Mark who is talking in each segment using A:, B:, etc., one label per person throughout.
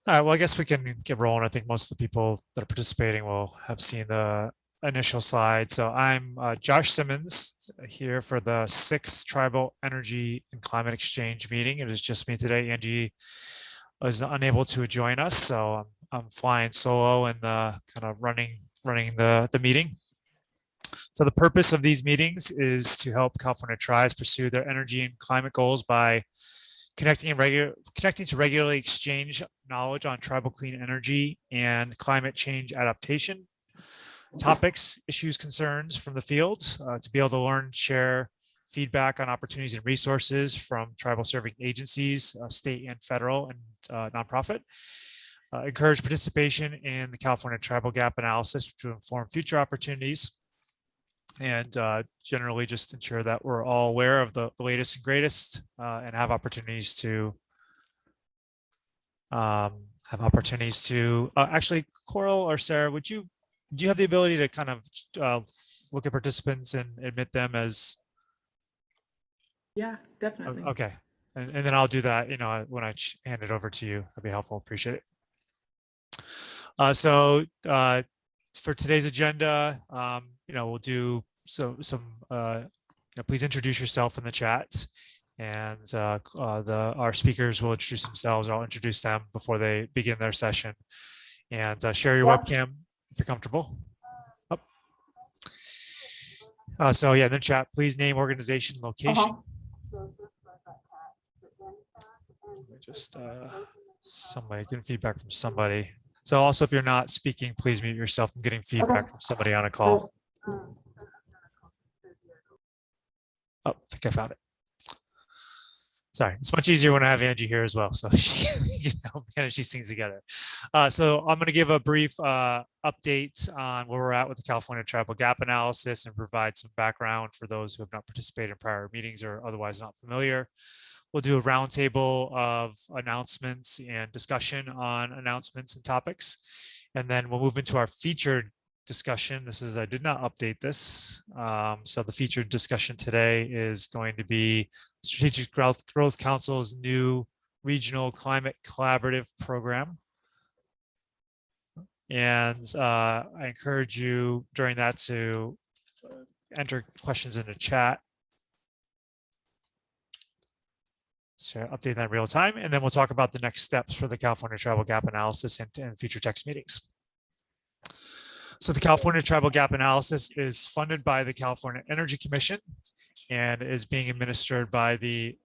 A: All right, well, I guess we can get rolling. I think most of the people that are participating will have seen the initial slide. So I'm Josh Simmons here for the 6th Tribal Energy and Climate Exchange meeting. It is just me today. Angie is unable to join us, so I'm flying solo and kind of running the meeting. So the purpose of these meetings is to help California tribes pursue their energy and climate goals by connecting to regularly exchange knowledge on tribal clean energy and climate change adaptation topics, issues, concerns from the field, to be able to learn, share feedback on opportunities and resources from tribal serving agencies, state and federal, and nonprofit. Encourage participation in the California Tribal Gap Analysis to inform future opportunities, and generally just ensure that we're all aware of the latest and greatest, and have opportunities to actually, Coral or Sarah, do you have the ability to kind of look at participants and admit them as?
B: Yeah, definitely.
A: Okay, and then I'll do that, when I hand it over to you. That'd be helpful. Appreciate it. So for today's agenda, we'll do some please introduce yourself in the chat, and our speakers will introduce themselves. I'll introduce them before they begin their session, and share your webcam if you're comfortable. So yeah, in the chat, please name, organization, location. Just somebody getting feedback from somebody. So also, if you're not speaking, please mute yourself. I'm getting feedback from somebody on a call. Oh, I think I found it. Sorry, it's much easier when I have Angie here as well, so she manage these things together. So I'm going to give a brief update on where we're at with the California Tribal Gap Analysis and provide some background for those who have not participated in prior meetings or otherwise not familiar. We'll do a roundtable of announcements and discussion on announcements and topics, and then we'll move into our featured discussion. I did not update this. So the featured discussion today is going to be Strategic Growth Council's new regional climate collaborative program. And I encourage you during that to enter questions in the chat. So update that in real time, and then we'll talk about the next steps for the California Tribal Gap Analysis and future text meetings. So the California Tribal Gap Analysis is funded by the California Energy Commission and is being administered by the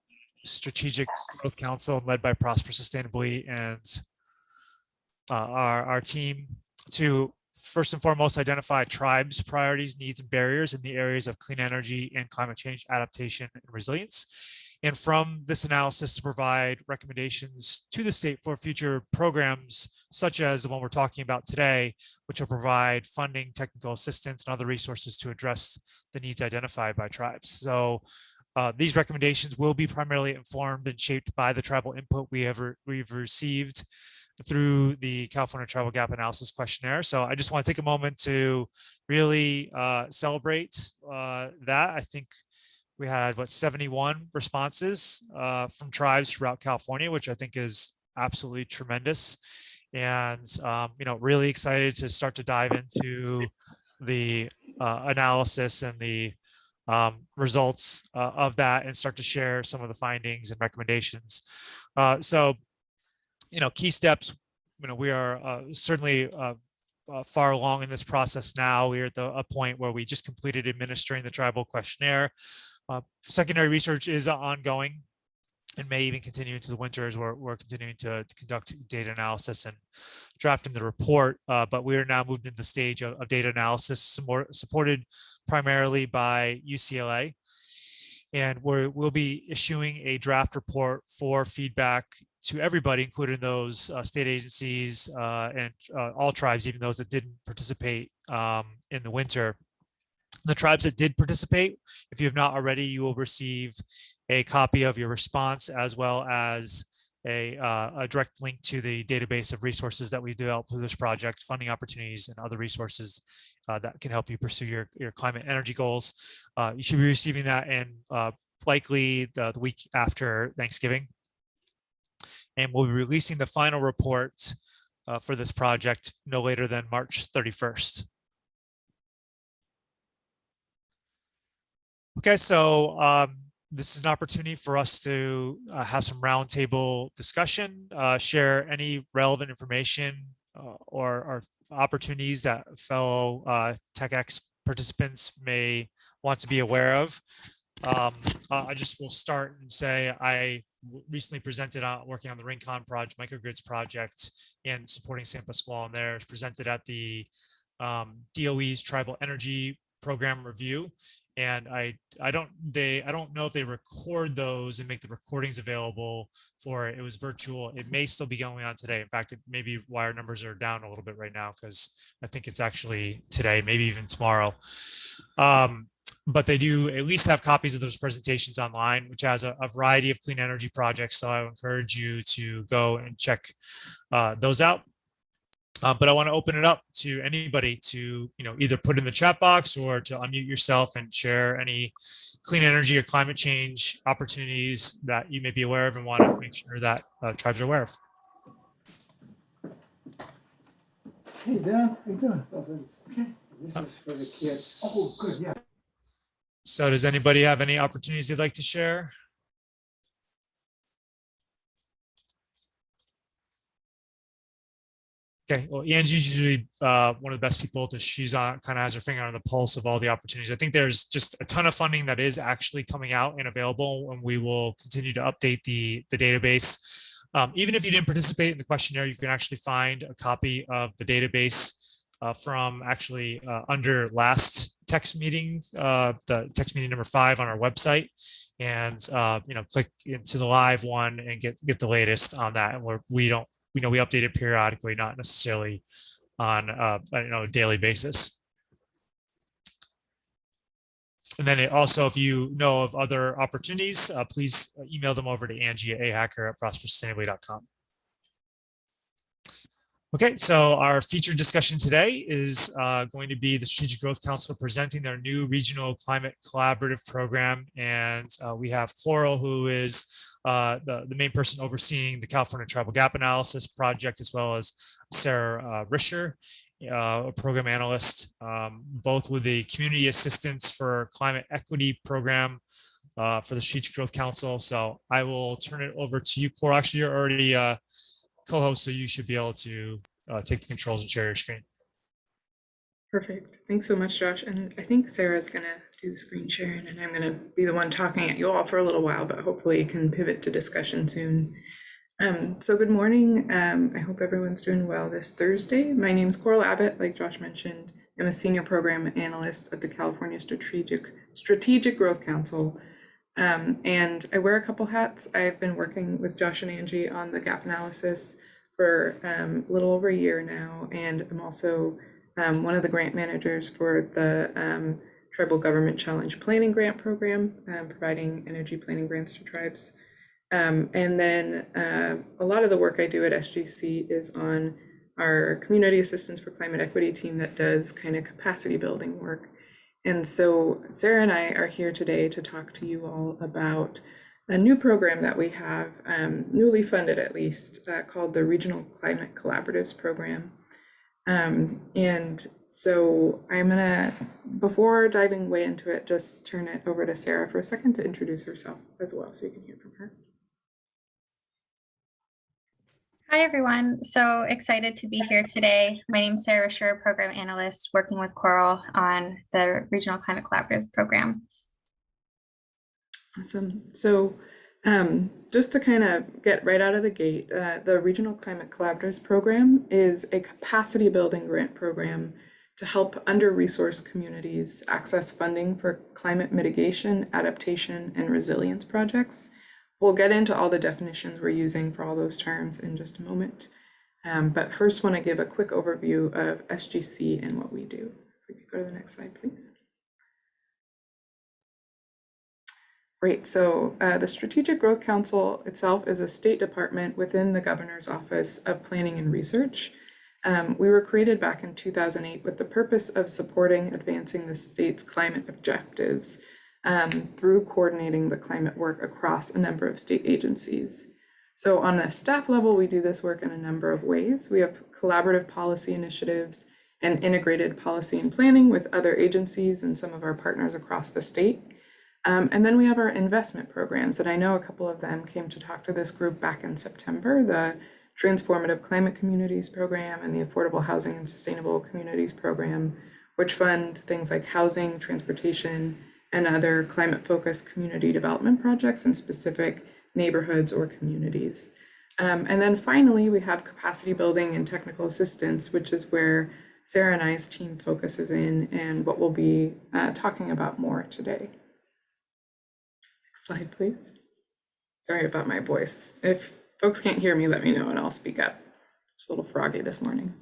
A: Strategic Growth Council, led by Prosper Sustainably, and our team to first and foremost identify tribes' priorities, needs, and barriers in the areas of clean energy and climate change adaptation and resilience. And from this analysis to provide recommendations to the state for future programs, such as the one we're talking about today, which will provide funding, technical assistance, and other resources to address the needs identified by tribes. So these recommendations will be primarily informed and shaped by the tribal input we've received through the California Tribal Gap Analysis questionnaire. So I just want to take a moment to really celebrate that. I think we had 71 responses from tribes throughout California, which I think is absolutely tremendous. And really excited to start to dive into the analysis and the results of that, and start to share some of the findings and recommendations. So key steps. We are certainly far along in this process now. We're at a point where we just completed administering the tribal questionnaire. Secondary research is ongoing and may even continue into the winter as we're continuing to conduct data analysis and drafting the report. But we are now moved into the stage of data analysis, supported primarily by UCLA. And we'll be issuing a draft report for feedback to everybody, including those state agencies and all tribes, even those that didn't participate in the winter. The tribes that did participate, if you have not already, you will receive a copy of your response, as well as a direct link to the database of resources that we developed through this project, funding opportunities, and other resources that can help you pursue your climate energy goals. You should be receiving that in likely the week after Thanksgiving. and we'll be releasing the final report for this project no later than March 31st. Okay, so this is an opportunity for us to have some roundtable discussion, share any relevant information or opportunities that fellow TECX participants may want to be aware of. I just will start and say I recently presented on working on the Rincon project, microgrids project, and supporting San Pasqual in there. It's presented at the DOE's Tribal Energy Program review, and I don't know if they record those and make the recordings available for it. It was virtual. It may still be going on today. In fact, it maybe why our numbers are down a little bit right now, because I think it's actually today, maybe even tomorrow. But they do at least have copies of those presentations online, which has a variety of clean energy projects. So I would encourage you to go and check those out. But I want to open it up to anybody to, either put in the chat box or to unmute yourself and share any clean energy or climate change opportunities that you may be aware of and want to make sure that tribes are aware of.
C: Hey, Dan, how you doing? Okay. This is for the kids. Oh, good, yeah.
A: So does anybody have any opportunities they'd like to share? Okay, well, Angie's usually one of the best people to, she's on, kind of has her finger on the pulse of all the opportunities. I think there's just a ton of funding that is actually coming out and available, and we will continue to update the database. Even if you didn't participate in the questionnaire, you can actually find a copy of the database from actually under last text meeting, the text meeting number 5 on our website, and click into the live one and get the latest on that. And we update it periodically, not necessarily on a daily basis. And then also, if you know of other opportunities, please email them over to Angie at ahacker@prospersustainably.com. Okay, so our featured discussion today is going to be the Strategic Growth Council presenting their new regional climate collaborative program. And we have Coral, who is the main person overseeing the California Tribal Gap Analysis project, as well as Sarah Risher, a program analyst, both with the Community Assistance for Climate Equity program for the Strategic Growth Council. So I will turn it over to you, Coral. Actually, you're already co-host, so you should be able to take the controls and share your screen.
B: Perfect. Thanks so much, Josh. And I think Sarah's going to do the screen sharing, and I'm going to be the one talking at you all for a little while, but hopefully can pivot to discussion soon. So good morning. I hope everyone's doing well this Thursday. My name is Coral Abbott, like Josh mentioned. I'm a senior program analyst at the California Strategic Growth Council. And I wear a couple hats. I've been working with Josh and Angie on the gap analysis for a little over a year now, and I'm also one of the grant managers for the Tribal Government Challenge Planning Grant Program, providing energy planning grants to tribes. And then a lot of the work I do at SGC is on our Community Assistance for Climate Equity team that does kind of capacity building work. And so Sarah and I are here today to talk to you all about a new program that we have, newly funded at least, called the Regional Climate Collaboratives Program. And so I'm gonna, before diving way into it, just turn it over to Sarah for a second to introduce herself as well, so you can hear from her.
D: Hi, everyone. So excited to be here today. My name is Sarah Risher, Program Analyst, working with Coral on the Regional Climate Collaboratives Program.
B: Awesome. So just to kind of get right out of the gate, the Regional Climate Collaboratives Program is a capacity building grant program to help under-resourced communities access funding for climate mitigation, adaptation, and resilience projects. We'll get into all the definitions we're using for all those terms in just a moment. But first want to give a quick overview of SGC and what we do. If we could go to the next slide, please. Great, so the Strategic Growth Council itself is a state department within the Governor's Office of Planning and Research. We were created back in 2008 with the purpose of supporting advancing the state's climate objectives through coordinating the climate work across a number of state agencies. So on the staff level, we do this work in a number of ways. We have collaborative policy initiatives and integrated policy and planning with other agencies and some of our partners across the state. And then we have our investment programs, and I know a couple of them came to talk to this group back in September, the Transformative Climate Communities Program and the Affordable Housing and Sustainable Communities Program, which fund things like housing, transportation, and other climate-focused community development projects in specific neighborhoods or communities. And then finally, we have capacity building and technical assistance, which is where Sarah and I's team focuses in and what we'll be talking about more today. Next slide, please. Sorry about my voice. If folks can't hear me, let me know and I'll speak up. It's a little froggy this morning.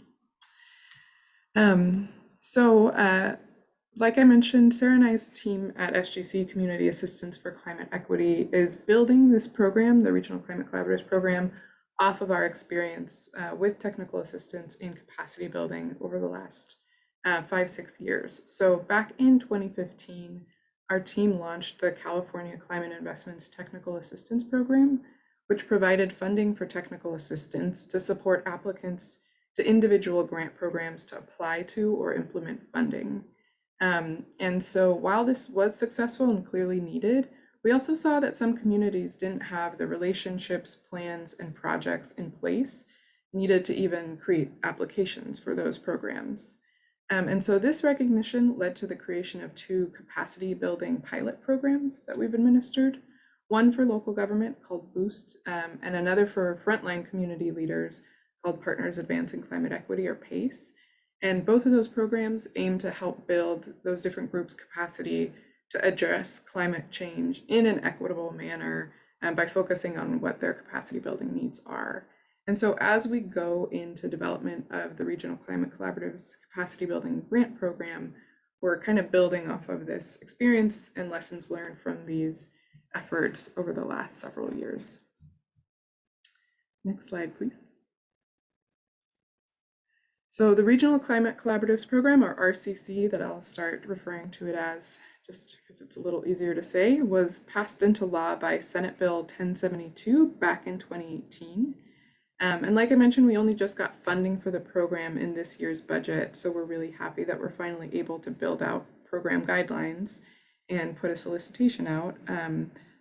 B: Like I mentioned, Sarah and I's team at SGC Community Assistance for Climate Equity is building this program, the Regional Climate Collaboratives program, off of our experience with technical assistance in capacity building over the last 5-6 years. So back in 2015, our team launched the California Climate Investments Technical Assistance Program, which provided funding for technical assistance to support applicants to individual grant programs to apply to or implement funding. And so while this was successful and clearly needed, we also saw that some communities didn't have the relationships, plans, and projects in place needed to even create applications for those programs. And so this recognition led to the creation of 2 capacity building pilot programs that we've administered, one for local government called Boost, and another for frontline community leaders called Partners Advancing Climate Equity, or PACE. And both of those programs aim to help build those different groups' capacity to address climate change in an equitable manner by focusing on what their capacity building needs are. And so as we go into development of the Regional Climate Collaboratives Capacity Building Grant Program, we're kind of building off of this experience and lessons learned from these efforts over the last several years. Next slide, please. So the Regional Climate Collaboratives Program, or RCC, that I'll start referring to it as, just because it's a little easier to say, was passed into law by Senate Bill 1072 back in 2018. And like I mentioned, we only just got funding for the program in this year's budget, so we're really happy that we're finally able to build out program guidelines and put a solicitation out.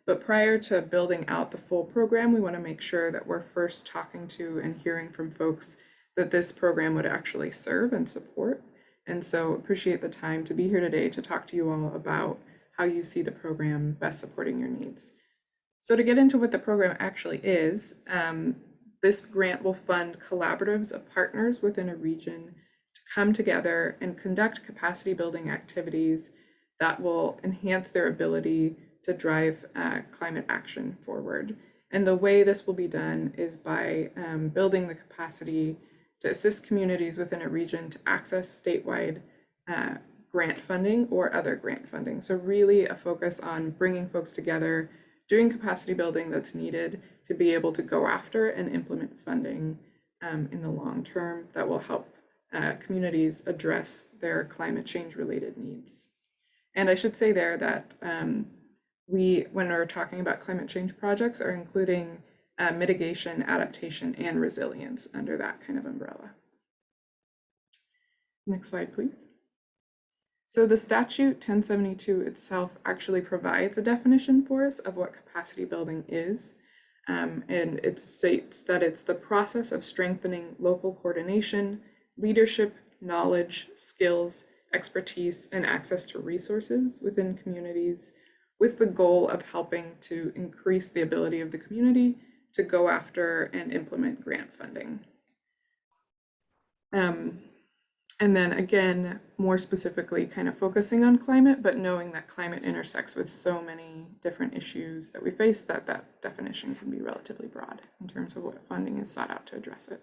B: But prior to building out the full program, we want to make sure that we're first talking to and hearing from folks that this program would actually serve and support. And so appreciate the time to be here today to talk to you all about how you see the program best supporting your needs. So to get into what the program actually is, this grant will fund collaboratives of partners within a region to come together and conduct capacity building activities that will enhance their ability to drive climate action forward. And the way this will be done is by building the capacity to assist communities within a region to access statewide grant funding or other grant funding. So really a focus on bringing folks together, doing capacity building that's needed to be able to go after and implement funding in the long term that will help communities address their climate change related needs. And I should say there that when we're talking about climate change projects, are including mitigation, adaptation, and resilience under that kind of umbrella. Next slide, please. So the statute 1072 itself actually provides a definition for us of what capacity building is. And it states that it's the process of strengthening local coordination, leadership, knowledge, skills, expertise, and access to resources within communities, with the goal of helping to increase the ability of the community to go after and implement grant funding. And then again, more specifically, kind of focusing on climate, but knowing that climate intersects with so many different issues that we face that that definition can be relatively broad in terms of what funding is sought out to address it.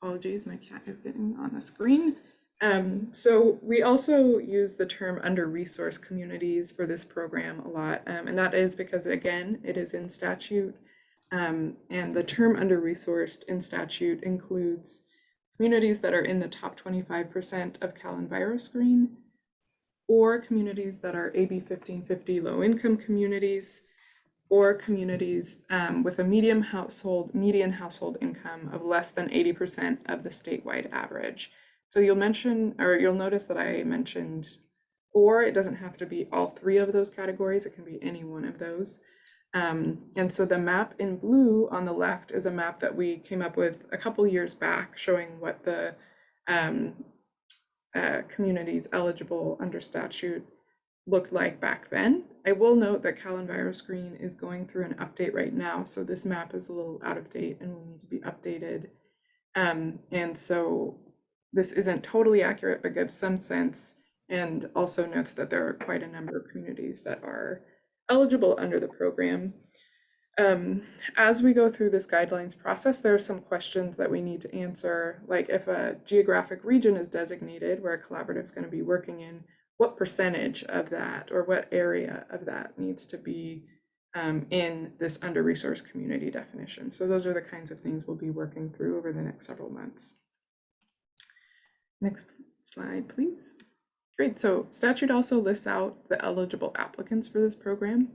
B: Apologies, my cat is getting on the screen. So we also use the term under-resourced communities for this program a lot, and that is because, again, it is in statute, and the term under-resourced in statute includes communities that are in the top 25% of Cal EnviroScreen, or communities that are AB 1550 low-income communities, or communities with a median household income of less than 80% of the statewide average. So you'll notice that I mentioned or. It doesn't have to be all three of those categories. It can be any one of those. And so the map in blue on the left is a map that we came up with a couple years back, showing what the communities eligible under statute looked like back then. I will note that Cal EnviroScreen is going through an update right now, so this map is a little out of date and will need to be updated. And so this isn't totally accurate, but gives some sense, and also notes that there are quite a number of communities that are eligible under the program. As we go through this guidelines process, there are some questions that we need to answer, like if a geographic region is designated where a collaborative is going to be working in, what percentage of that or what area of that needs to be in this under-resourced community definition. So those are the kinds of things we'll be working through over the next several months. Next slide, please. Great, so statute also lists out the eligible applicants for this program.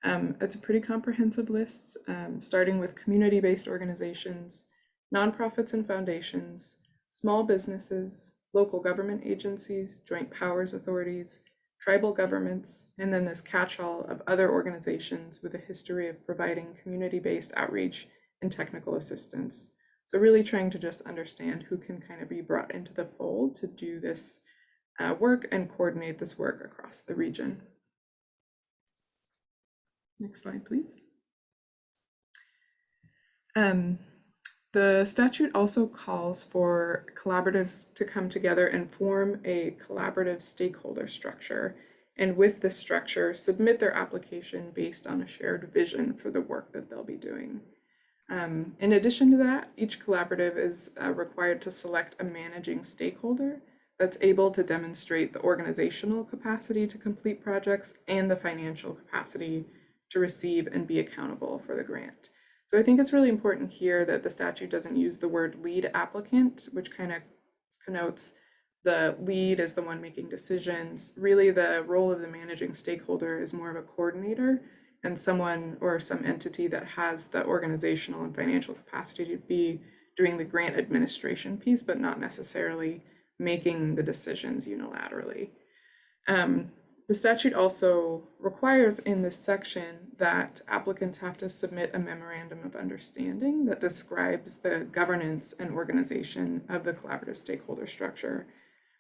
B: It's a pretty comprehensive list, starting with community-based organizations, nonprofits and foundations, small businesses, local government agencies, joint powers authorities, tribal governments, and then this catch-all of other organizations with a history of providing community-based outreach and technical assistance. So really trying to just understand who can kind of be brought into the fold to do this work and coordinate this work across the region. Next slide, please. The statute also calls for collaboratives to come together and form a collaborative stakeholder structure, and with this structure, submit their application based on a shared vision for the work that they'll be doing. In addition to that, each collaborative is required to select a managing stakeholder that's able to demonstrate the organizational capacity to complete projects and the financial capacity to receive and be accountable for the grant. So I think it's really important here that the statute doesn't use the word lead applicant, which kind of connotes the lead as the one making decisions. Really, the role of the managing stakeholder is more of a coordinator and someone or some entity that has the organizational and financial capacity to be doing the grant administration piece, but not necessarily making the decisions unilaterally. The statute also requires in this section that applicants have to submit a memorandum of understanding that describes the governance and organization of the collaborative stakeholder structure.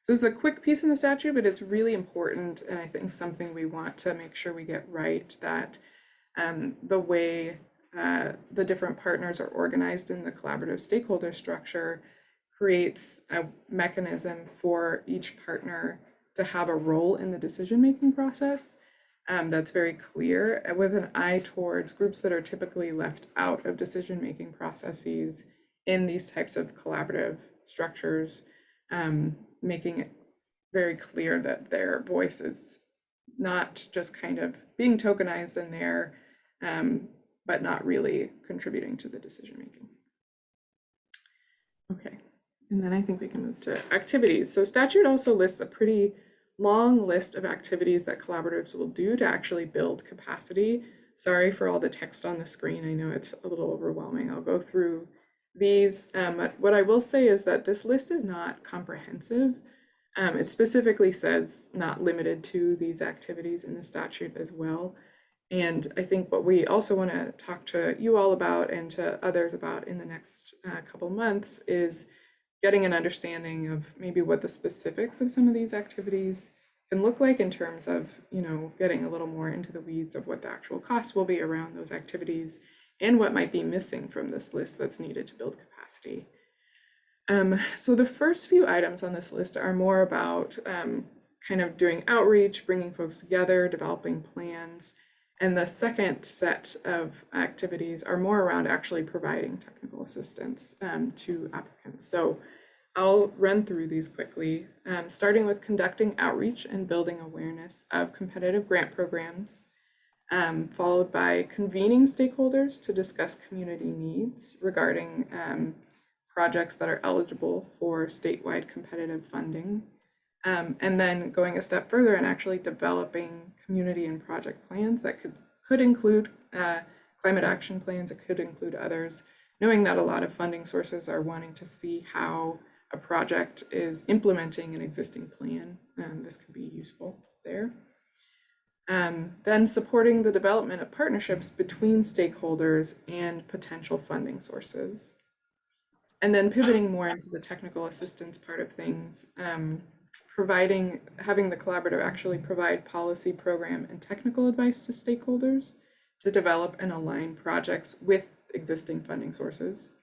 B: So it's a quick piece in the statute, but it's really important, and I think something we want to make sure we get right, that the way the different partners are organized in the collaborative stakeholder structure creates a mechanism for each partner to have a role in the decision-making process that's very clear, with an eye towards groups that are typically left out of decision-making processes in these types of collaborative structures, making it very clear that their voice is not just kind of being tokenized in there, but not really contributing to the decision-making. Okay. And then I think we can move to activities. So statute also lists a pretty long list of activities that collaboratives will do to actually build capacity. Sorry for all the text on the screen. I know it's a little overwhelming. I'll go through these. But what I will say is that this list is not comprehensive. It specifically says not limited to these activities in the statute as well. And I think what we also want to talk to you all about and to others about in the next couple months is getting an understanding of maybe what the specifics of some of these activities can look like in terms of, getting a little more into the weeds of what the actual costs will be around those activities and what might be missing from this list that's needed to build capacity. So the first few items on this list are more about kind of doing outreach, bringing folks together, developing plans. And the second set of activities are more around actually providing technical assistance to applicants. So I'll run through these quickly, starting with conducting outreach and building awareness of competitive grant programs, followed by convening stakeholders to discuss community needs regarding projects that are eligible for statewide competitive funding, and then going a step further and actually developing community and project plans that could include climate action plans. It could include others. Knowing that a lot of funding sources are wanting to see how a project is implementing an existing plan, this could be useful there. Then supporting the development of partnerships between stakeholders and potential funding sources. And then pivoting more into the technical assistance part of things, having the collaborative actually provide policy, program, and technical advice to stakeholders to develop and align projects with existing funding sources.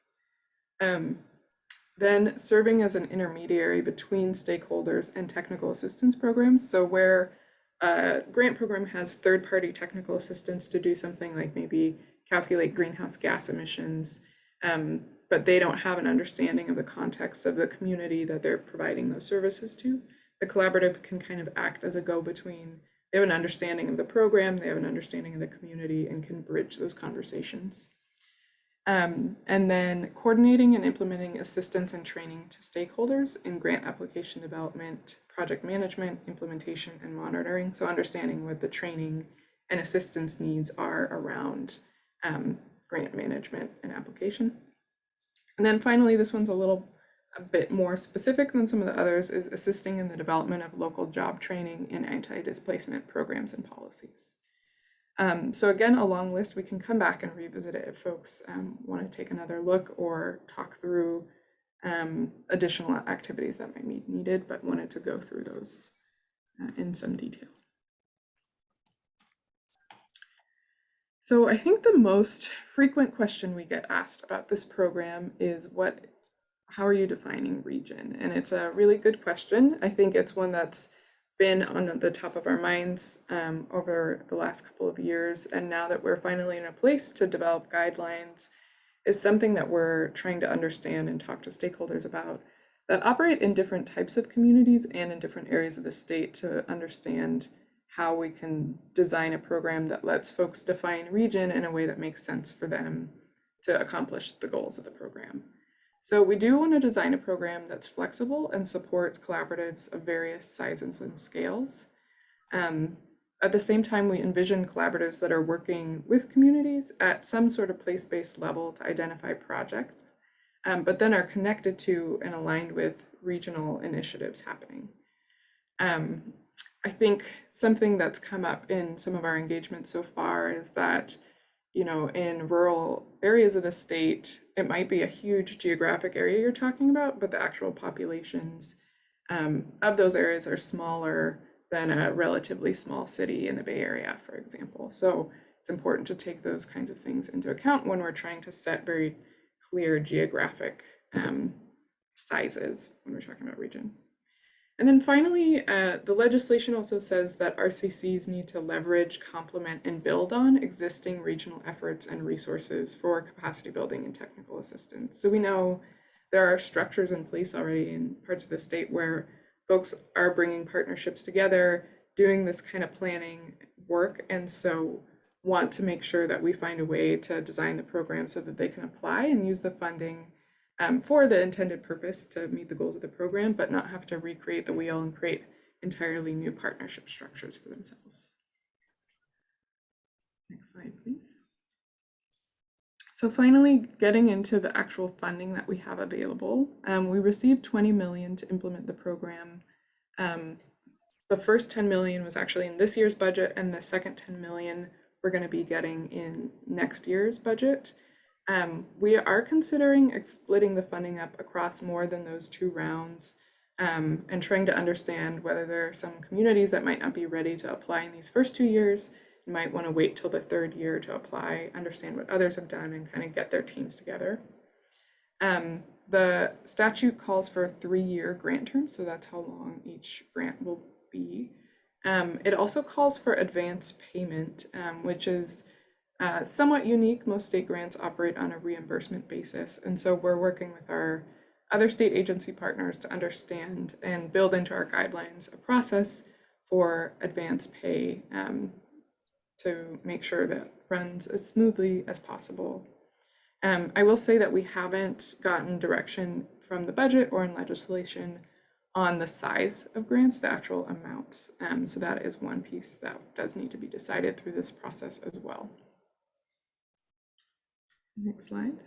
B: Then serving as an intermediary between stakeholders and technical assistance programs. So where a grant program has third-party technical assistance to do something like maybe calculate greenhouse gas emissions, but they don't have an understanding of the context of the community that they're providing those services to, the collaborative can kind of act as a go-between. They have an understanding of the program, they have an understanding of the community, and can bridge those conversations. And then coordinating and implementing assistance and training to stakeholders in grant application development, project management, implementation, and monitoring. So understanding what the training and assistance needs are around grant management and application. And then finally, this one's a bit more specific than some of the others, is assisting in the development of local job training and anti-displacement programs and policies. So again, a long list. We can come back and revisit it if folks want to take another look or talk through additional activities that might be needed, but wanted to go through those in some detail. So I think the most frequent question we get asked about this program is how are you defining region? And it's a really good question. I think it's one that's been on the top of our minds over the last couple of years. And now that we're finally in a place to develop guidelines, is something that we're trying to understand and talk to stakeholders about that operate in different types of communities and in different areas of the state, to understand how we can design a program that lets folks define region in a way that makes sense for them to accomplish the goals of the program. So we do want to design a program that's flexible and supports collaboratives of various sizes and scales. At the same time, we envision collaboratives that are working with communities at some sort of place-based level to identify projects, but then are connected to and aligned with regional initiatives happening. I think something that's come up in some of our engagement so far is that, in rural areas of the state, it might be a huge geographic area you're talking about, but the actual populations of those areas are smaller than a relatively small city in the Bay Area, for example. So it's important to take those kinds of things into account when we're trying to set very clear geographic sizes when we're talking about region. And then finally, the legislation also says that RCCs need to leverage, complement, and build on existing regional efforts and resources for capacity building and technical assistance. So we know there are structures in place already in parts of the state where folks are bringing partnerships together, doing this kind of planning work, and so want to make sure that we find a way to design the program so that they can apply and use the funding for the intended purpose to meet the goals of the program, but not have to recreate the wheel and create entirely new partnership structures for themselves. Next slide, please. So finally, getting into the actual funding that we have available, we received $20 million to implement the program. The first $10 million was actually in this year's budget, and the second $10 million we're going to be getting in next year's budget. We are considering splitting the funding up across more than those two rounds, and trying to understand whether there are some communities that might not be ready to apply in these first 2 years, might want to wait till the third year to apply, understand what others have done, and kind of get their teams together. The statute calls for a 3-year grant term, so that's how long each grant will be. It also calls for advance payment, which is somewhat unique. Most state grants operate on a reimbursement basis, and so we're working with our other state agency partners to understand and build into our guidelines a process for advance pay to make sure that runs as smoothly as possible. I will say that we haven't gotten direction from the budget or in legislation on the size of grants, the actual amounts. So that is one piece that does need to be decided through this process as well. Next slide.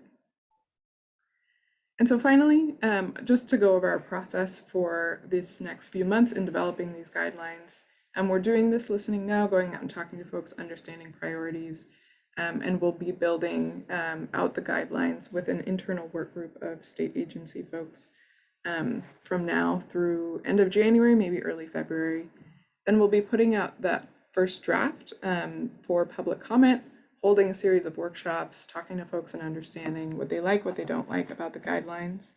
B: And so finally, just to go over our process for this next few months in developing these guidelines, we're doing this listening now, going out and talking to folks, understanding priorities, and we'll be building out the guidelines with an internal work group of state agency folks from now through end of January, maybe early February. Then we'll be putting out that first draft for public comment, holding a series of workshops, talking to folks and understanding what they like, what they don't like about the guidelines,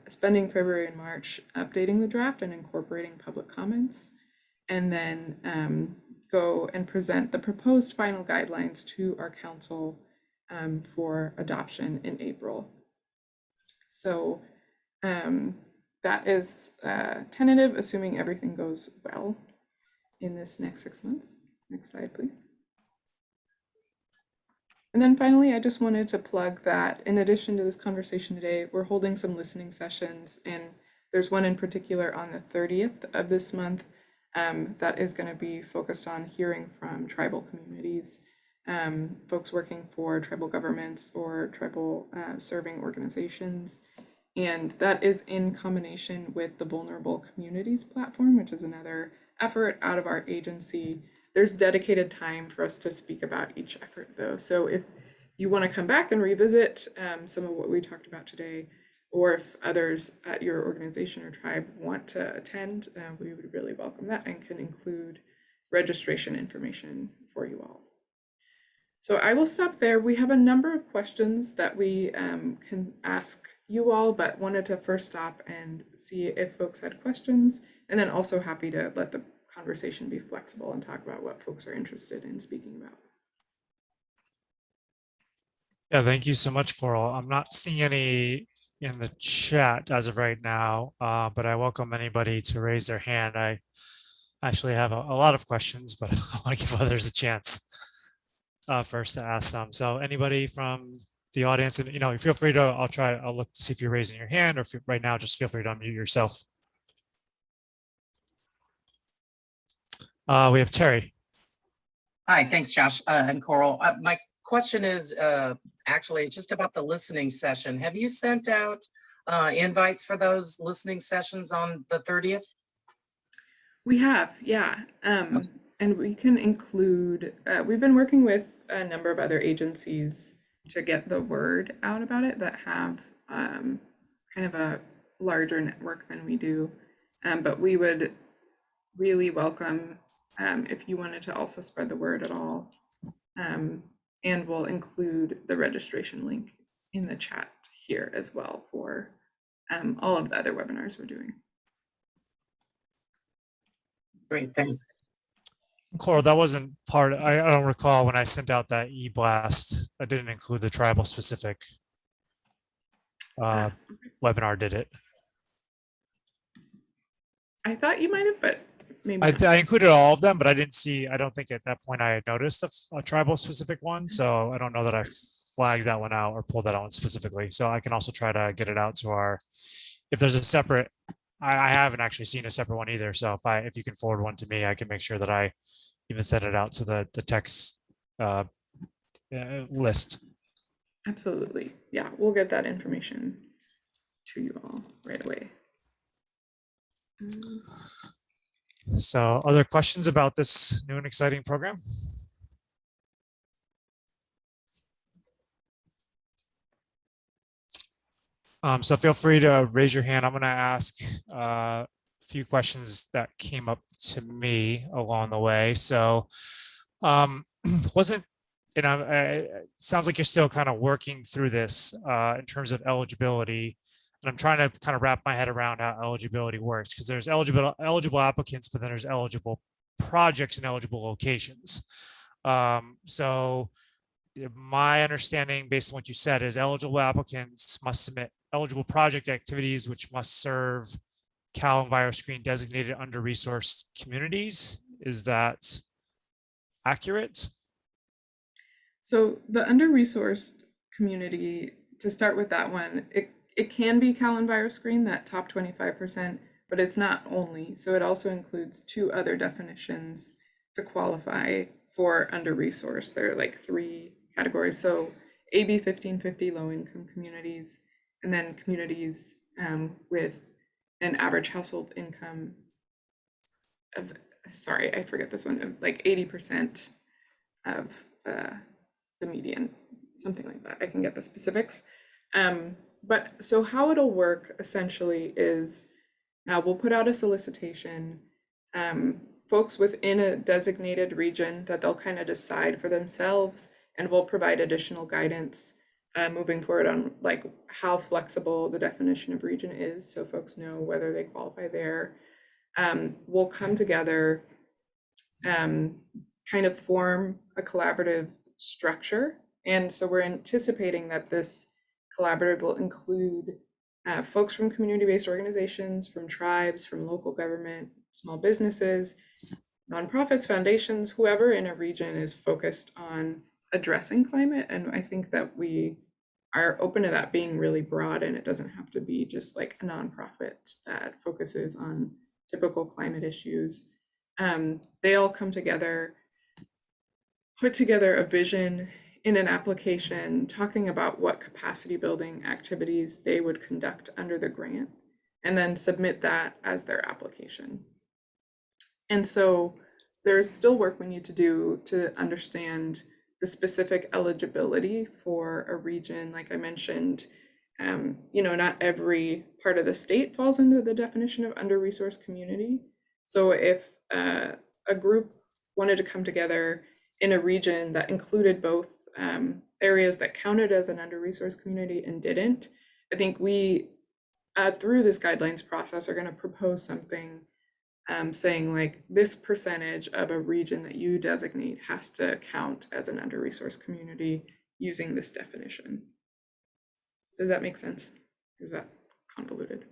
B: spending February and March updating the draft and incorporating public comments, and then go and present the proposed final guidelines to our council for adoption in April. So that is tentative, assuming everything goes well in this next 6 months. Next slide, please. And then finally, I just wanted to plug that in addition to this conversation today, we're holding some listening sessions, and there's one in particular on the 30th of this month that is going to be focused on hearing from tribal communities, folks working for tribal governments or tribal serving organizations. And that is in combination with the Vulnerable Communities platform, which is another effort out of our agency. There's dedicated time for us to speak about each effort, though. So if you want to come back and revisit some of what we talked about today, or if others at your organization or tribe want to attend, we would really welcome that and can include registration information for you all. So I will stop there. We have a number of questions that we can ask you all, but wanted to first stop and see if folks had questions, and then also happy to let the conversation be flexible and talk about what folks are interested in speaking about.
A: Yeah, thank you so much, Coral. I'm not seeing any in the chat as of right now, but I welcome anybody to raise their hand. I actually have a lot of questions, but I want to give others a chance first to ask some. So anybody from the audience, and feel free to, I'll look to see if you're raising your hand, or if you, right now, just feel free to unmute yourself. We have Terry.
E: Hi, thanks, Josh and Coral. My question is actually it's just about the listening session. Have you sent out invites for those listening sessions on the 30th?
B: We have, yeah. And we can include, we've been working with a number of other agencies to get the word out about it that have kind of a larger network than we do. But we would really welcome if you wanted to also spread the word at all. And we'll include the registration link in the chat here as well for all of the other webinars we're doing.
E: Great, thanks.
A: Coral, that wasn't part, I don't recall when I sent out that e-blast, I didn't include the tribal specific webinar, did it?
B: I thought you might have, but maybe
A: I included all of them, but I don't think at that point I had noticed a tribal specific one. So I don't know that I flagged that one out or pulled that out specifically. So I can also try to get it out to if there's a separate, I haven't actually seen a separate one either. So if you can forward one to me, I can make sure that I even send it out to the text list.
B: Absolutely. Yeah, we'll get that information to you all right away.
A: So other questions about this new and exciting program? So feel free to raise your hand. I'm going to ask a few questions that came up to me along the way. So it sounds like you're still kind of working through this in terms of eligibility. And I'm trying to kind of wrap my head around how eligibility works, because there's eligible applicants, but then there's eligible projects and eligible locations. So my understanding, based on what you said, is eligible applicants must submit eligible project activities, which must serve Cal EnviroScreen designated under-resourced communities. Is that accurate?
B: So the under-resourced community, to start with that one, it can be Cal EnviroScreen, that top 25%, but it's not only. So it also includes two other definitions to qualify for under-resourced. There are like 3 categories. So AB 1550 low-income communities, and then communities with an average household income of, sorry, I forget this one, of like 80% of the median, something like that. I can get the specifics. But so how it'll work essentially is we'll put out a solicitation. Folks within a designated region that they'll kind of decide for themselves, and we'll provide additional guidance moving forward on like how flexible the definition of region is, so folks know whether they qualify there. We'll come together, kind of form a collaborative structure. And so we're anticipating that this collaborative will include folks from community-based organizations, from tribes, from local government, small businesses, nonprofits, foundations, whoever in a region is focused on addressing climate. And I think that we are open to that being really broad, and it doesn't have to be just like a nonprofit that focuses on typical climate issues. They all come together, put together a vision in an application, talking about what capacity building activities they would conduct under the grant, and then submit that as their application. And so there's still work we need to do to understand the specific eligibility for a region. Like I mentioned, not every part of the state falls into the definition of under-resourced community. So if a group wanted to come together in a region that included both areas that counted as an under-resourced community and didn't, I think we, through this guidelines process, are going to propose something saying like this percentage of a region that you designate has to count as an under-resourced community using this definition. Does that make sense? Or is that convoluted?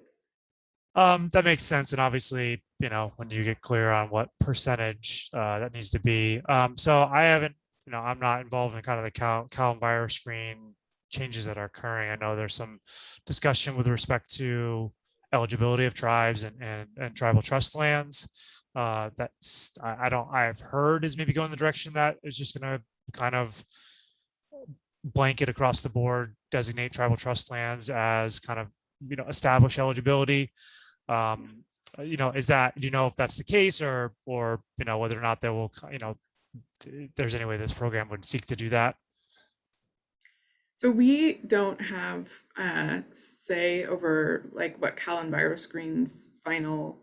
A: That makes sense. And obviously, when you get clear on what percentage that needs to be. So I haven't, I'm not involved in kind of the Cal Enviro screen changes that are occurring. I know there's some discussion with respect to eligibility of tribes and tribal trust lands. That's I've heard is maybe going the direction that is just going to kind of blanket across the board, designate tribal trust lands as kind of, establish eligibility. Is that, do you know if that's the case, or whether or not there will, there's any way this program would seek to do that?
B: So we don't have say over like what Cal Enviro Screen's final,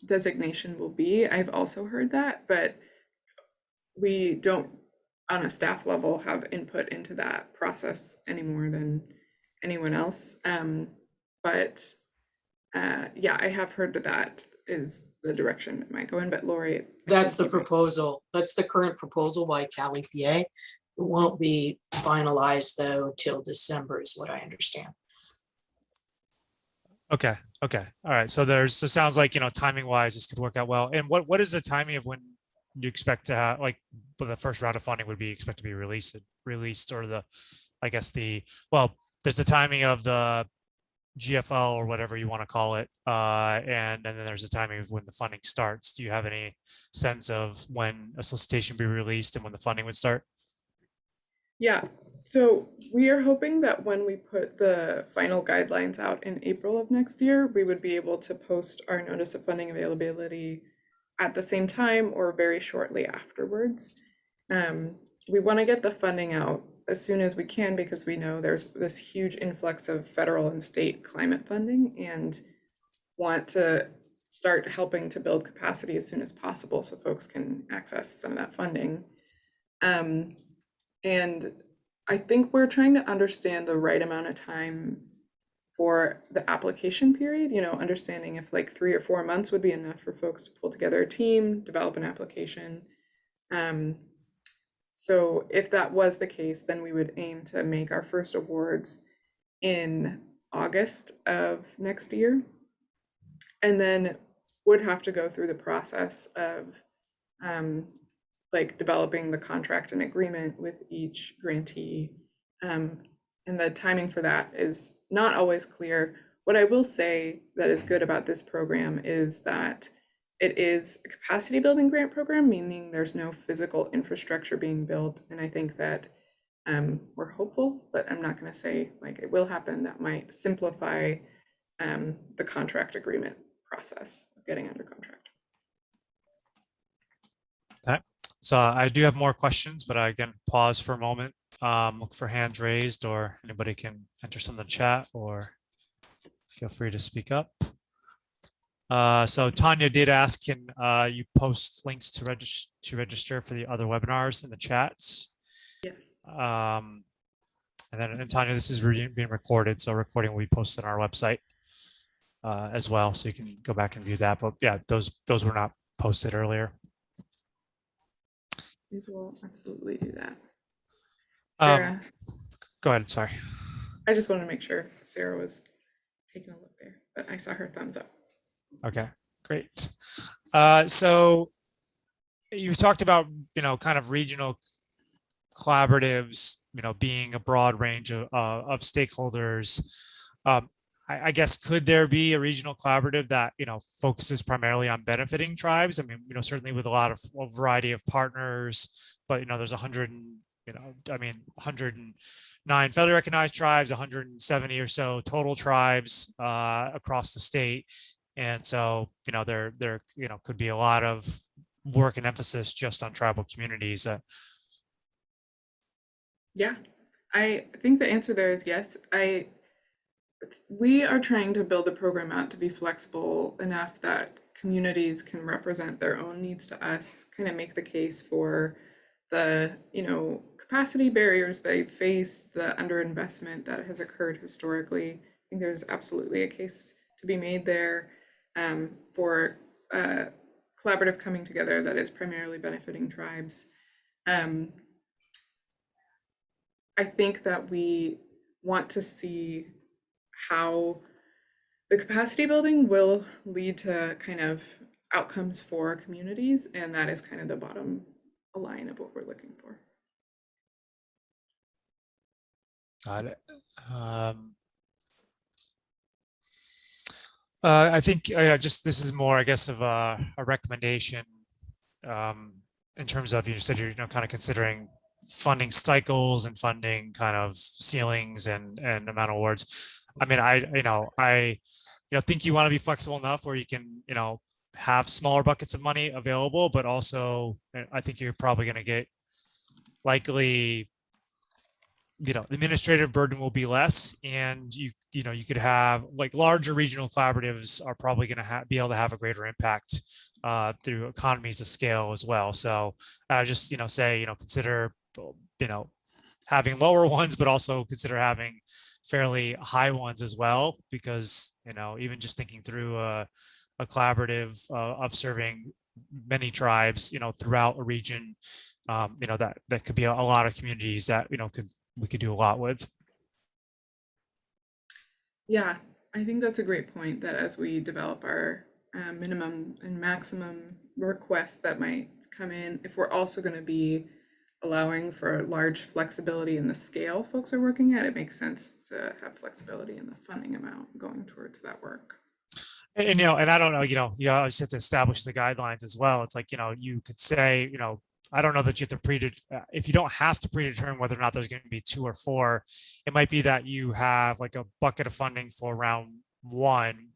B: designation will be. I've also heard that, but we don't, on a staff level, have input into that process any more than anyone else. Yeah, I have heard that is the direction it might go in, but Lori.
F: That's the proposal. That's the current proposal by Cal EPA. It won't be finalized though till December is what I understand.
A: Okay. All right. So it sounds like, timing wise, this could work out well. And what is the timing of when you expect to have, like, the first round of funding would be expected to be released, or there's the timing of the GFL or whatever you want to call it. And then there's the timing of when the funding starts. Do you have any sense of when a solicitation be released and when the funding would start?
B: Yeah, so we are hoping that when we put the final guidelines out in April of next year, we would be able to post our notice of funding availability at the same time or very shortly afterwards. We want to get the funding out as soon as we can because we know there's this huge influx of federal and state climate funding and want to start helping to build capacity as soon as possible so folks can access some of that funding. And I think we're trying to understand the right amount of time for the application period, understanding if like 3 or 4 months would be enough for folks to pull together a team, develop an application. So if that was the case, then we would aim to make our first awards in August of next year, and then would have to go through the process of like developing the contract and agreement with each grantee. And the timing for that is not always clear. What I will say that is good about this program is that It is a capacity building grant program, meaning there's no physical infrastructure being built. And I think that we're hopeful, but I'm not going to say like it will happen. That might simplify the contract agreement process of getting under contract.
A: Okay, so I do have more questions, but I again pause for a moment. Look for hands raised, or anybody can enter some in the chat, or feel free to speak up. So Tanya did ask, can you post links to register for the other webinars in the chats?
B: Yes.
A: And then, and Tanya, this is being recorded, so recording will be posted on our website as well, so you can go back and view that. But yeah, those were not posted earlier.
B: We will absolutely do that.
A: Um,
B: Sarah,
A: Go ahead. Sorry.
B: I just wanted to make sure Sarah was taking a look there, but I saw her thumbs up.
A: Okay, great. So you talked about, kind of regional collaboratives, being a broad range of stakeholders. I guess, could there be a regional collaborative that, focuses primarily on benefiting tribes? I mean, certainly with a variety of partners, but, there's 109 federally recognized tribes, 170 or so total tribes across the state. And so, there could be a lot of work and emphasis just on tribal communities.
B: Yeah, I think the answer there is yes. We are trying to build a program out to be flexible enough that communities can represent their own needs to us, kind of make the case for the, capacity barriers they face, the underinvestment that has occurred historically. I think there's absolutely a case to be made there for collaborative coming together that is primarily benefiting tribes. I think that we want to see how the capacity building will lead to kind of outcomes for communities, and that is kind of the bottom line of what we're looking for.
A: Got it. I think just this is more, I guess, of a recommendation in terms of, you said you're kind of considering funding cycles and funding kind of ceilings and amount of awards. I mean, I think you want to be flexible enough where you can, have smaller buckets of money available, but also I think you're probably going to get likely, the administrative burden will be less, and you could have like larger regional collaboratives are probably going to be able to have a greater impact through economies of scale as well. So I just say consider having lower ones, but also consider having fairly high ones as well, because even just thinking through a collaborative of serving many tribes throughout a region, that could be a lot of communities that we could do a lot with.
B: Yeah, I think that's a great point, that as we develop our minimum and maximum requests that might come in, if we're also going to be allowing for large flexibility in the scale folks are working at, it makes sense to have flexibility in the funding amount going towards that work.
A: And I don't know, you always have to establish the guidelines as well. It's like, you could say, I don't know that you have to if you don't have to predetermine whether or not there's going to be 2 or 4, it might be that you have like a bucket of funding for round 1,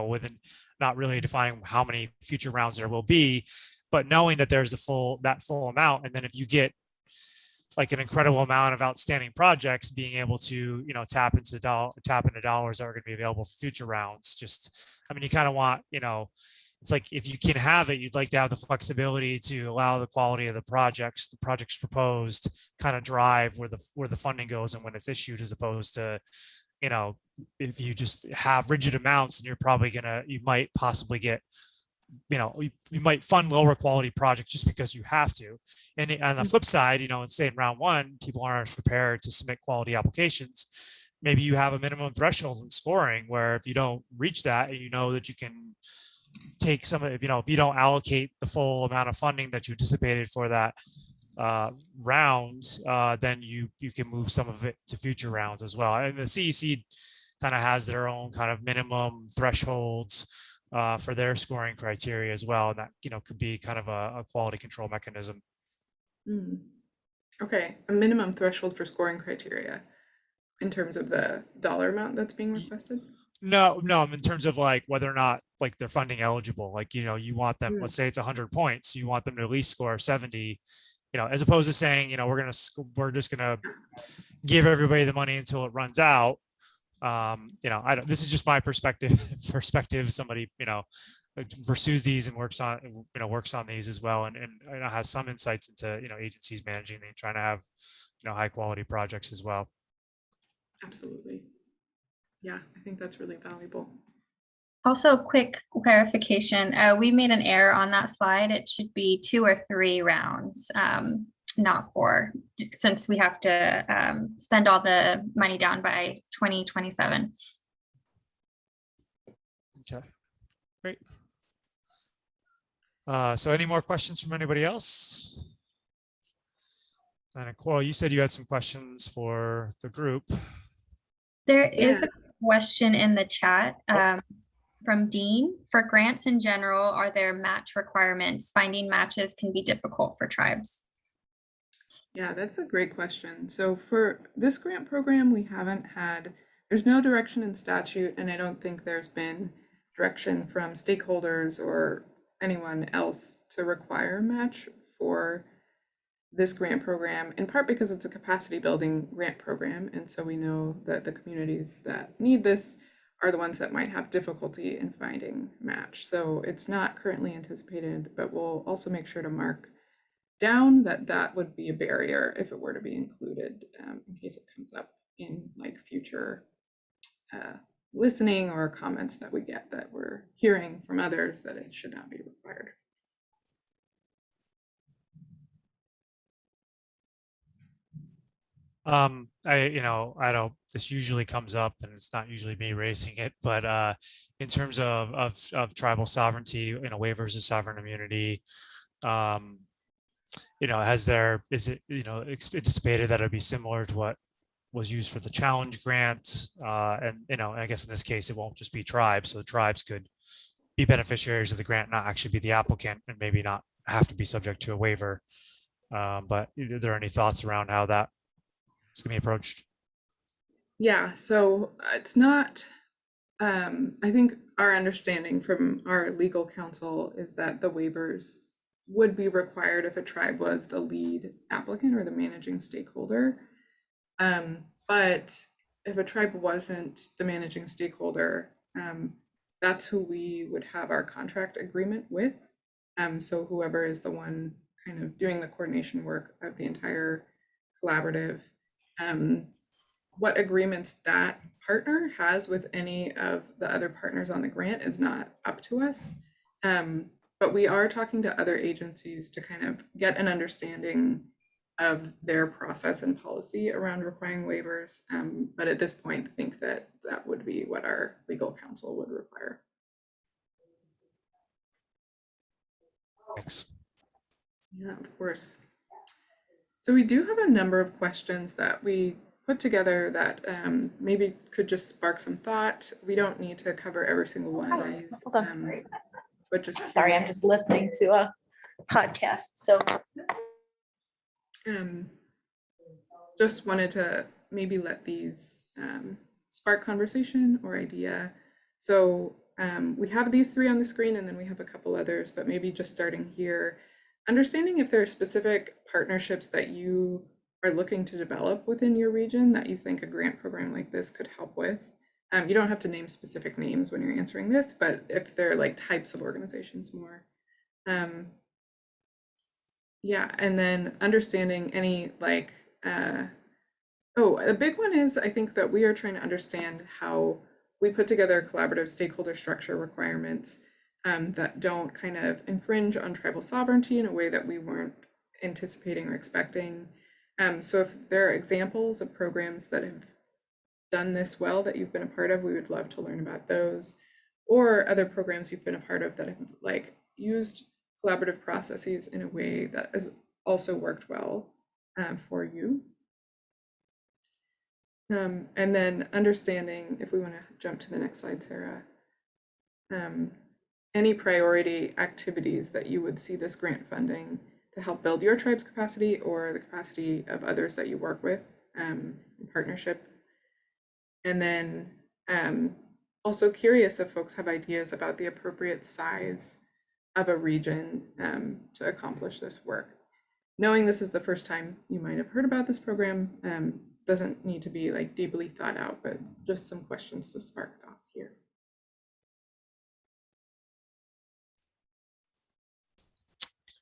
A: within not really defining how many future rounds there will be, but knowing that there's that full amount. And then if you get like an incredible amount of outstanding projects, being able to, tap into dollars that are going to be available for future rounds. You kind of want, it's like, if you can have it, you'd like to have the flexibility to allow the quality of the projects proposed kind of drive where the funding goes and when it's issued, as opposed to, if you just have rigid amounts, and you might possibly get, you might fund lower quality projects just because you have to. And on the flip side, say in round 1, people aren't prepared to submit quality applications. Maybe you have a minimum threshold in scoring where if you don't reach that, and that you can take some of, if you don't allocate the full amount of funding that you anticipated for that round, then you can move some of it to future rounds as well. And the CEC kind of has their own kind of minimum thresholds for their scoring criteria as well. And that, could be kind of a quality control mechanism.
B: Okay, a minimum threshold for scoring criteria in terms of the dollar amount that's being requested?
A: No, in terms of like whether or not like they're funding eligible, like, you want them, let's say it's 100 points, you want them to at least score 70, as opposed to saying, we're just gonna give everybody the money until it runs out. I don't, this is just my perspective, somebody, pursues these and works on these as well. And has some insights into, agencies managing and trying to have, high quality projects as well.
B: Absolutely. Yeah, I think that's really valuable.
D: Also, quick clarification, we made an error on that slide. It should be 2 or 3 rounds, not 4, since we have to spend all the money down by 2027.
A: Okay, great. So any more questions from anybody else? And Coral, you said you had some questions for the group.
D: There is a question in the chat from Dean. For grants in general, are there match requirements? Finding matches can be difficult for tribes.
B: Yeah, that's a great question. So for this grant program, there's no direction in statute, and I don't think there's been direction from stakeholders or anyone else to require a match for this grant program, in part because it's a capacity building grant program. And so we know that the communities that need this are the ones that might have difficulty in finding match. So it's not currently anticipated, but we'll also make sure to mark down that would be a barrier if it were to be included, in case it comes up in like future listening or comments that we get that we're hearing from others that it should not be required.
A: I don't, this usually comes up and it's not usually me raising it, but in terms of tribal sovereignty, waivers of sovereign immunity, is it, anticipated that it'd be similar to what was used for the challenge grant? And, I guess in this case, it won't just be tribes. So the tribes could be beneficiaries of the grant, not actually be the applicant, and maybe not have to be subject to a waiver. But are there any thoughts around how that is going to be approached?
B: Yeah, so it's not, I think our understanding from our legal counsel is that the waivers would be required if a tribe was the lead applicant or the managing stakeholder. But if a tribe wasn't the managing stakeholder, that's who we would have our contract agreement with. So whoever is the one kind of doing the coordination work of the entire collaborative, what agreements that partner has with any of the other partners on the grant is not up to us. But we are talking to other agencies to kind of get an understanding of their process and policy around requiring waivers. But at this point, think that that would be what our legal counsel would require.
A: Thanks.
B: Yeah, of course. So we do have a number of questions that we put together that maybe could just spark some thought. We don't need to cover every single one of these, but just
G: sorry, I'm just listening to a podcast. So
B: just wanted to maybe let these spark conversation or idea. So we have these 3 on the screen, and then we have a couple others, but maybe just starting here, understanding if there are specific partnerships that you are looking to develop within your region that you think a grant program like this could help with. You don't have to name specific names when you're answering this, but if they're like types of organizations more. Yeah, and then understanding any like, a big one is I think that we are trying to understand how we put together collaborative stakeholder structure requirements that don't kind of infringe on tribal sovereignty in a way that we weren't anticipating or expecting. So if there are examples of programs that have done this well that you've been a part of, we would love to learn about those, or other programs you've been a part of that have like used collaborative processes in a way that has also worked well for you. And then understanding, if we want to jump to the next slide, Sarah, any priority activities that you would see this grant funding to help build your tribe's capacity or the capacity of others that you work with in partnership. And then also curious if folks have ideas about the appropriate size of a region to accomplish this work. Knowing this is the first time you might have heard about this program, doesn't need to be like deeply thought out, but just some questions to spark thought here.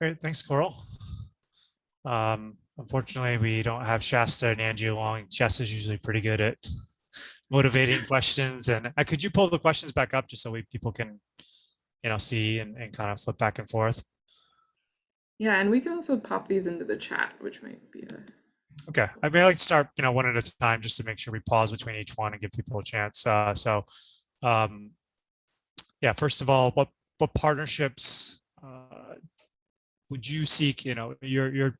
A: Great, thanks, Coral. Unfortunately, we don't have Shasta and Angie along. Shasta's usually pretty good at motivating questions. And could you pull the questions back up just so people can, see and kind of flip back and forth?
B: Yeah, and we can also pop these into the chat, which might be a...
A: Okay, I mean, I like to start, one at a time just to make sure we pause between each one and give people a chance. Yeah, first of all, what partnerships would you seek? You're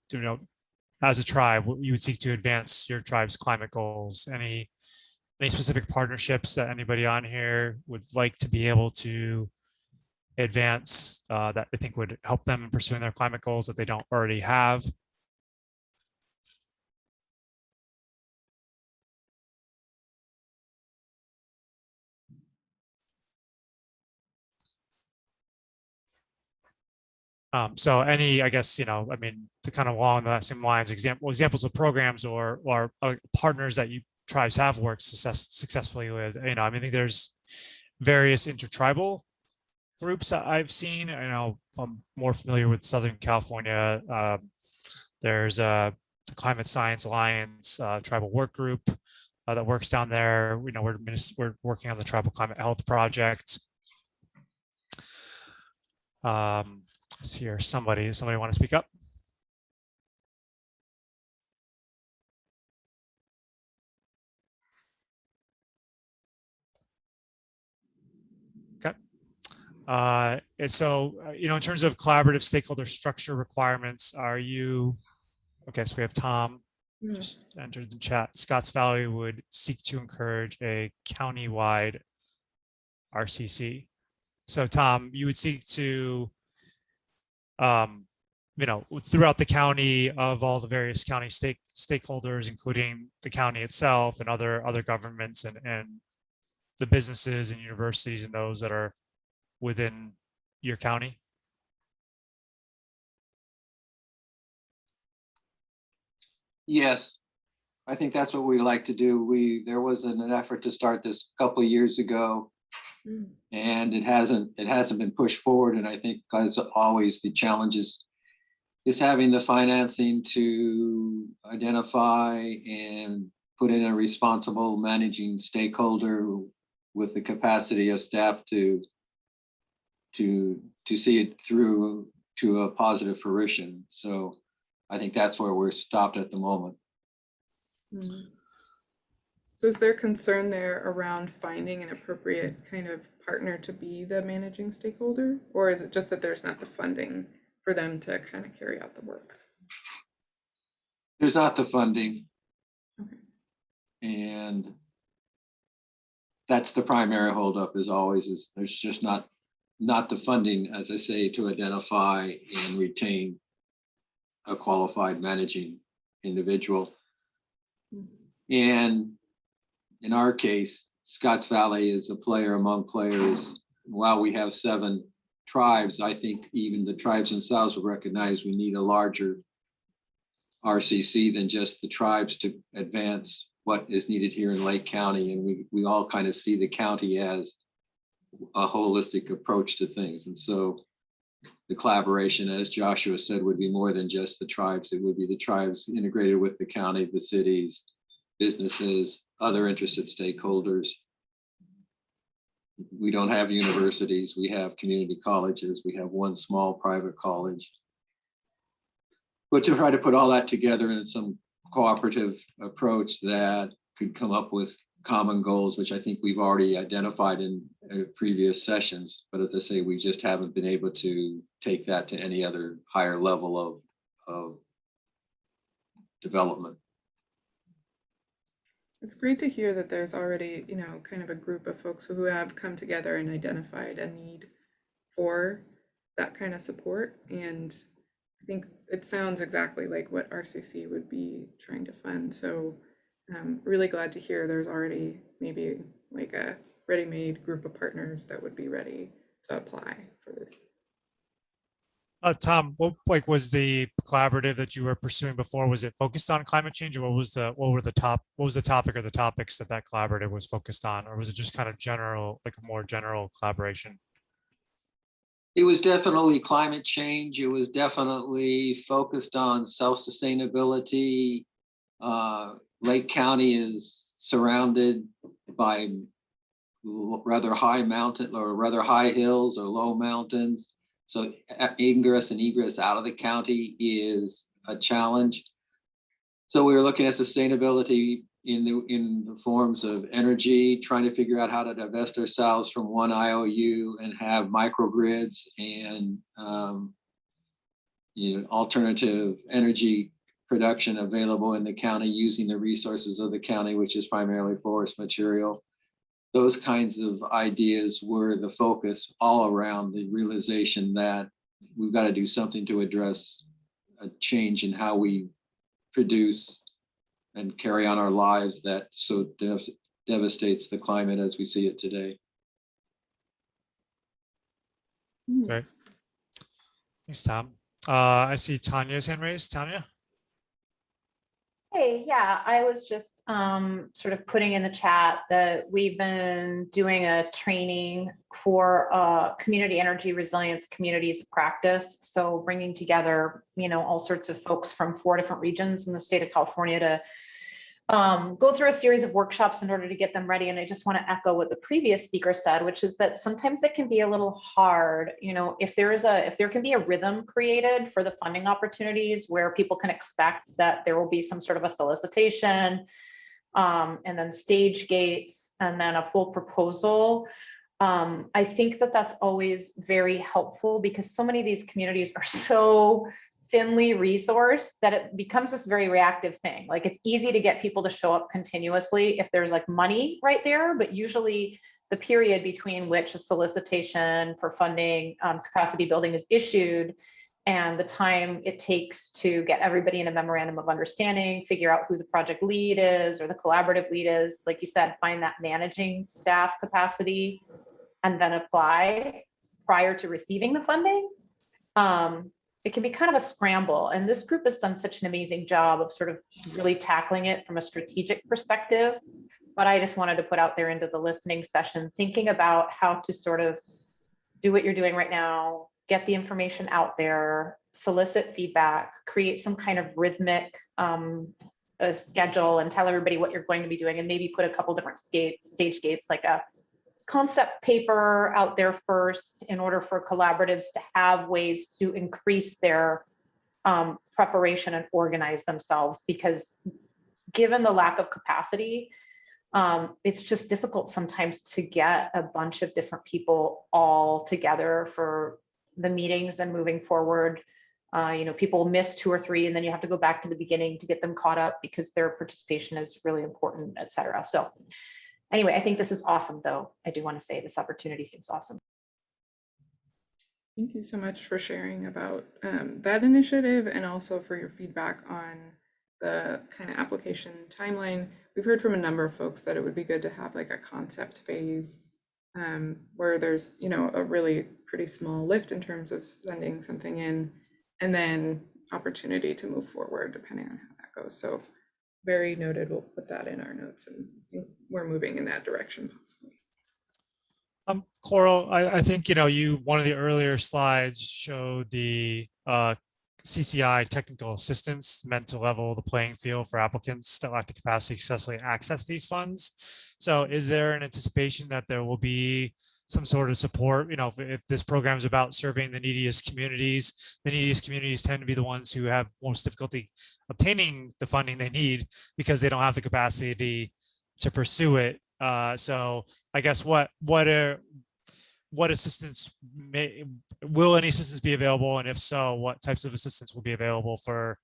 A: as a tribe, you would seek to advance your tribe's climate goals. Any specific partnerships that anybody on here would like to be able to advance that they think would help them in pursuing their climate goals that they don't already have? So any, I guess, I mean, to kind of along the same lines, examples of programs or partners that you tribes have worked successfully with, I mean, I think there's various intertribal groups that I've seen. I'm more familiar with Southern California. There's the Climate Science Alliance tribal work group that works down there. We're working on the Tribal Climate Health Project. Let's see here. Somebody want to speak up? Okay. And so, in terms of collaborative stakeholder structure requirements, okay, so we have Tom just entered the chat. Scotts Valley would seek to encourage a county-wide RCC. So Tom, you would seek to, throughout the county of all the various county stakeholders, including the county itself and other governments and the businesses and universities and those that are within your county?
C: Yes, I think that's what we like to do. There was an effort to start this a couple of years ago, and it hasn't been pushed forward. And I think, as always, the challenge is having the financing to identify and put in a responsible managing stakeholder with the capacity of staff to see it through to a positive fruition. So I think that's where we're stopped at the moment.
B: So is there concern there around finding an appropriate kind of partner to be the managing stakeholder? Or is it just that there's not the funding for them to kind of carry out the work?
C: There's not the funding.
B: Okay.
C: And that's the primary holdup, as always, is there's just not the funding, as I say, to identify and retain a qualified managing individual. And in our case, Scotts Valley is a player among players. While we have 7 tribes, I think even the tribes themselves will recognize we need a larger RCC than just the tribes to advance what is needed here in Lake County. And we all kind of see the county as a holistic approach to things. And so the collaboration, as Joshua said, would be more than just the tribes. It would be the tribes integrated with the county, the cities, businesses, other interested stakeholders. We don't have universities. We have community colleges. We have one small private college. But to try to put all that together in some cooperative approach that could come up with common goals, which I think we've already identified in previous sessions. But as I say, we just haven't been able to take that to any other higher level of development.
B: It's great to hear that there's already, kind of a group of folks who have come together and identified a need for that kind of support. And I think it sounds exactly like what RCC would be trying to fund. So really glad to hear there's already maybe like a ready-made group of partners that would be ready to apply for this.
A: Tom, what was the collaborative that you were pursuing before? Was it focused on climate change, or what was the topic or the topics that collaborative was focused on, or was it just kind of general, like a more general collaboration?
C: It was definitely climate change. It was definitely focused on self-sustainability. Lake County is surrounded by rather high hills or low mountains. So ingress and egress out of the county is a challenge. So we were looking at sustainability in the forms of energy, trying to figure out how to divest ourselves from one IOU and have microgrids and alternative energy production available in the county using the resources of the county, which is primarily forest material. Those kinds of ideas were the focus all around the realization that we've got to do something to address a change in how we produce and carry on our lives that so devastates the climate as we see it today.
A: Great. Thanks, Tom. I see Tanya's hand raised. Tanya?
H: Hey, yeah, I was just sort of putting in the chat that we've been doing a training for community energy resilience communities of practice. So bringing together, all sorts of folks from 4 different regions in the state of California to go through a series of workshops in order to get them ready. And I just want to echo what the previous speaker said, which is that sometimes it can be a little hard, if there can be a rhythm created for the funding opportunities where people can expect that there will be some sort of a solicitation, and then stage gates, and then a full proposal. I think that that's always very helpful because so many of these communities are so thinly resourced that it becomes this very reactive thing. Like it's easy to get people to show up continuously if there's like money right there, but usually the period between which a solicitation for funding capacity building is issued and the time it takes to get everybody in a memorandum of understanding, figure out who the project lead is or the collaborative lead is, like you said, find that managing staff capacity and then apply prior to receiving the funding. It can be kind of a scramble. And this group has done such an amazing job of sort of really tackling it from a strategic perspective. But I just wanted to put out there into the listening session, thinking about how to sort of do what you're doing right now, get the information out there, solicit feedback, create some kind of rhythmic schedule and tell everybody what you're going to be doing, and maybe put a couple different stage gates, like a concept paper out there first in order for collaboratives to have ways to increase their preparation and organize themselves, because given the lack of capacity, it's just difficult sometimes to get a bunch of different people all together for the meetings and moving forward. People miss 2 or 3 and then you have to go back to the beginning to get them caught up because their participation is really important, et cetera. So anyway, I think this is awesome, though. I do want to say this opportunity seems awesome.
B: Thank you so much for sharing about that initiative and also for your feedback on the kind of application timeline. We've heard from a number of folks that it would be good to have like a concept phase where there's, a really pretty small lift in terms of sending something in and then opportunity to move forward depending on how that goes. So very noted. We'll put that in our notes, and I think we're moving in that direction possibly.
A: Coral, I think, one of the earlier slides showed the CCI technical assistance meant to level the playing field for applicants that lack the capacity to successfully access these funds. So is there an anticipation that there will be some sort of support? If this program is about serving the neediest communities tend to be the ones who have most difficulty obtaining the funding they need because they don't have the capacity to pursue it. So I guess what assistance will any assistance be available, and if so, what types of assistance will be available for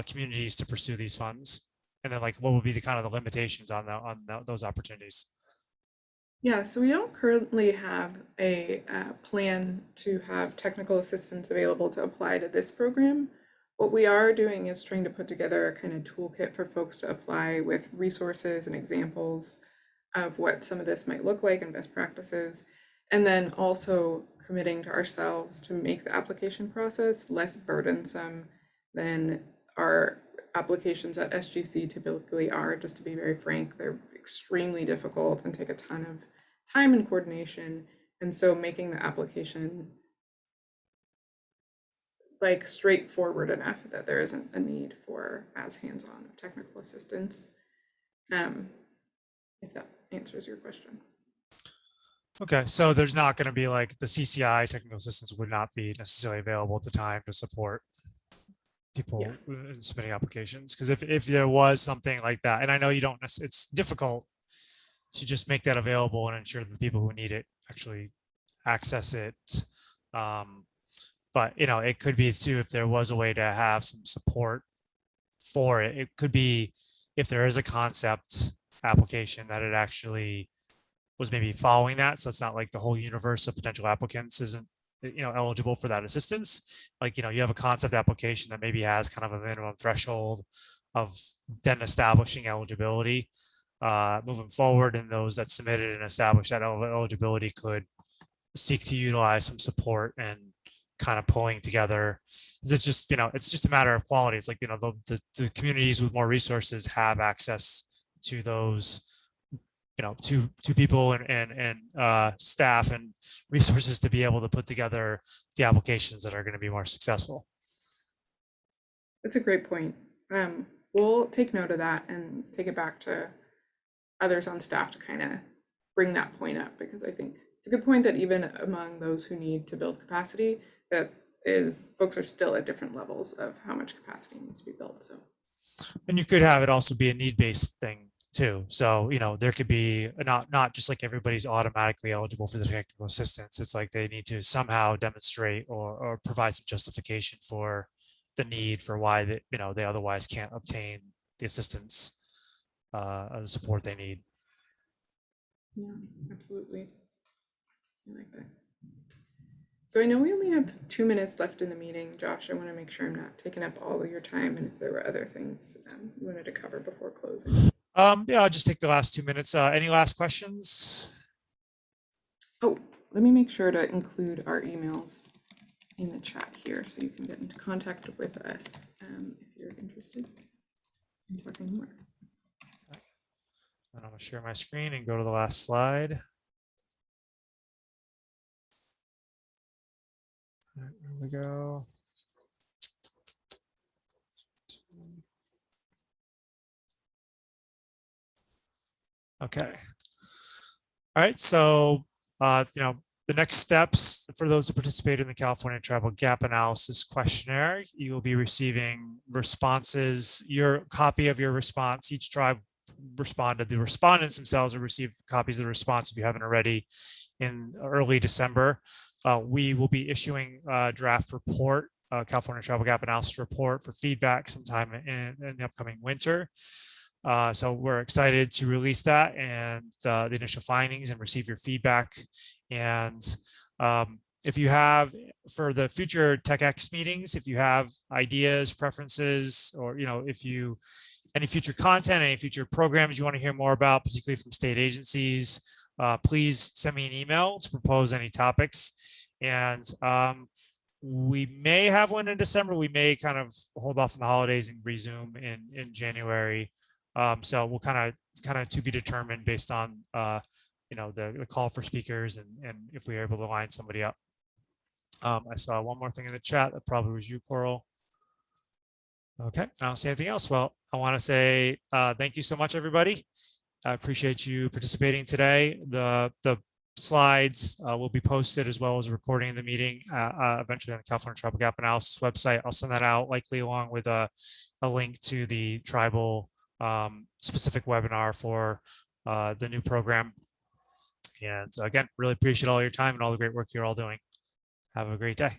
A: communities to pursue these funds? And then, what will be the kind of the limitations on those opportunities?
B: Yeah, so we don't currently have a plan to have technical assistance available to apply to this program. What we are doing is trying to put together a kind of toolkit for folks to apply with resources and examples of what some of this might look like and best practices. And then also committing to ourselves to make the application process less burdensome than our applications at SGC typically are. Just to be very frank, they're extremely difficult and take a ton of time and coordination. And so making the application like straightforward enough that there isn't a need for as hands-on technical assistance. If that answers your question.
A: Okay, so there's not going to be like the CCI technical assistance would not be necessarily available at the time to support people submitting applications. Because if there was something like that, and I know you don't, it's difficult to just make that available and ensure that the people who need it actually access it. But it could be too, if there was a way to have some support for it. It could be if there is a concept application that it actually was maybe following that. So it's not like the whole universe of potential applicants isn't eligible for that assistance. Like, you have a concept application that maybe has kind of a minimum threshold of then establishing eligibility moving forward, and those that submitted and established that eligibility could seek to utilize some support and kind of pulling together. It's just, it's just a matter of quality. It's like, the communities with more resources have access to those, to people and staff and resources to be able to put together the applications that are going to be more successful.
B: That's a great point. We'll take note of that and take it back to others on staff to kind of bring that point up, because I think it's a good point that even among those who need to build capacity, that is, folks are still at different levels of how much capacity needs to be built. So,
A: and you could have it also be a need-based thing too. So, there could be not just like everybody's automatically eligible for the technical assistance. It's like they need to somehow demonstrate or provide some justification for the need for why they otherwise can't obtain the assistance, the support they need.
B: yeah, absolutely. I like that. So I know we only have 2 minutes left in the meeting. Josh, I want to make sure I'm not taking up all of your time, and if there were other things you wanted to cover before closing.
A: Yeah, I'll just take the last 2 minutes. Any last questions?
B: Oh, let me make sure to include our emails in the chat here so you can get into contact with us if you're interested in talking more.
A: And I'm going to share my screen and go to the last slide. All right, here we go. Okay. All right. So, the next steps for those who participate in the California Tribal Gap Analysis Questionnaire, you will be receiving responses, your copy of your response. Each tribe responded. The respondents themselves will receive copies of the response if you haven't already in early December. We will be issuing a draft report, California Tribal Gap Analysis report for feedback sometime in the upcoming winter. So we're excited to release that and the initial findings and receive your feedback. And if you have, for the future TECX meetings, if you have ideas, preferences, or if you any future content, any future programs you want to hear more about, particularly from state agencies, please send me an email to propose any topics. And we may have one in December. We may kind of hold off on the holidays and resume in January. So we'll kind of to be determined based on the call for speakers and if we are able to line somebody up. I saw one more thing in the chat. That probably was you, Coral. Okay, I don't see anything else. Well, I want to say thank you so much, everybody. I appreciate you participating today. The slides will be posted, as well as a recording of the meeting eventually on the California Tribal Gap Analysis website. I'll send that out likely along with a link to the tribal specific webinar for the new program. And again, really appreciate all your time and all the great work you're all doing. Have a great day.